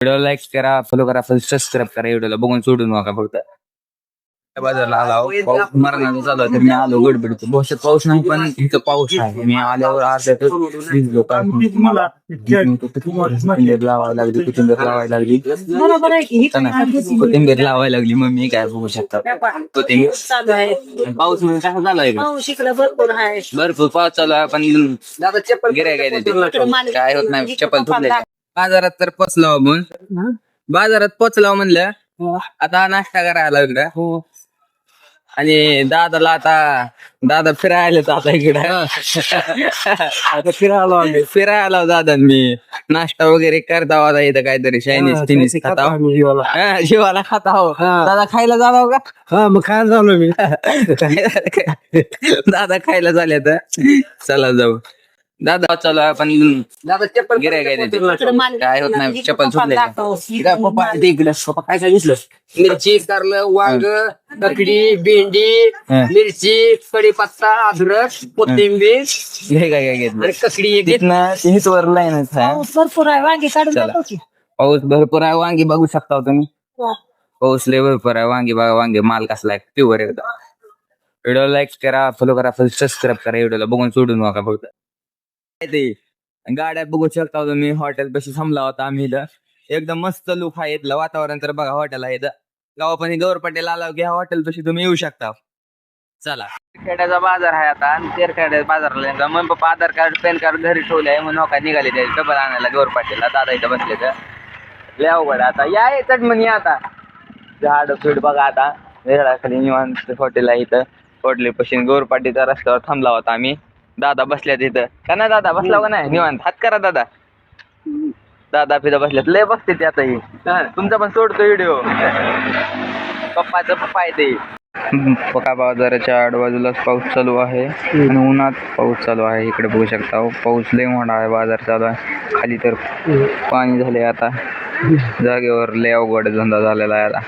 Video like करा, follow करा, subscribe करा. व्हिडिओला बघून सोडू नका फक्त. बाजारला आला पाऊस मरणाचा चालू आहे तर मी आलो गडबडीत. बहुशेक पाऊस नाही पण इथं पाऊस आहे. मी आल्यावर अर्ध्यातच भिजलो. कोथिंबीर लावायला लागली, कोथिंबीर लावायला लागली मम्मी. काय बघू शकता कोथिंबीर चालू आहे. पाऊस म्हणजे कसा चालू आहे? पाऊस इकडे भरपूर आहे. भरपूर पाऊस चालू आहे पण गिऱ्हाईक काय होत नाही. चप्पल तुटले. बाजारात तर पोचलो आपण. बाजारात पोचलो म्हणलं आता नाश्ता करायला लागला. आणि दादा फिरायला आता इकडे आता फिरायला दादा मी नाश्ता वगैरे करता होता इथं काहीतरी चायनीज खाता जीवाला खाता हो. दादा खायला जावा का? हा मग खायला झालो मी. दादा खायला झाले तर चला जाऊ. दादा चला आपण दादा चप्पल गिऱ्हाईक काय होत नाही. चप्पल सुटले. पप्पा काय काय घेतलं? मिरची, कारलं, वांग, ककडी, भेंडी, मिरची, कढीपत्ता, अद्रक, कोथिंबीर काय घेतलं आणि ककडी एक हेच वर लाईनच आहे. भरपूर आहे. वांगी काढून चला. टाकू की. पाऊस भरपूर आहे. वांगी बघू शकता तुम्ही. पाऊस लय भरपूर आहे. वांगी बघा. वांगी माल कसला आहे प्युअर एकदम. व्हिडिओ लाईक करा, फॉलो करा, सबस्क्राईब करा. व्हिडिओला बघून सोडू नका फक्त. ते गाड्या बघू शकता तुम्ही. हॉटेल पाशी थांबला होता आम्ही इथं. एकदम मस्त लुक आहे इथलं. वातावरण तर बघा. हॉटेल आहे इथं गावापणी गौरपटेल आला की हॉटेल पाशी तुम्ही येऊ शकता. चला. खेड्याचा बाजार आहे आता. तेरखेड्या बाजारला मग पप्पा आधार कार्ड पॅन कार्ड घरी ठेवले आहे म्हणून काय निघाले ते डबल आणायला गौरपाटीला. दादा इथं बसले तर लय अवघड आता. या येतात म्हणे आता झाड फीड बघा. आता वेळाखाली निवांत हॉटेल आहे इथं. हॉटेल पाशी गौरपाटीच्या रस्त्यावर थांबला होता आम्ही. दादा बसल्यात इथं का नाही? दादा बसला का नाही? निवांत हात करा दादा. दादा फिदा बसल्यात. लय बसते ते आता. तुमचा पण सोडतो व्हिडिओ. पप्पा आहे ते. पका बाजाराच्या आडबाजूलाच पाऊस चालू आहे आणि उन्हात पाऊस चालू आहे. इकडे बघू शकता पाऊस लय मोठा आहे. बाजार चालू आहे. खाली तर पाणी झाले आता. जागेवर लय अवघड धंदा झालेला आहे आता.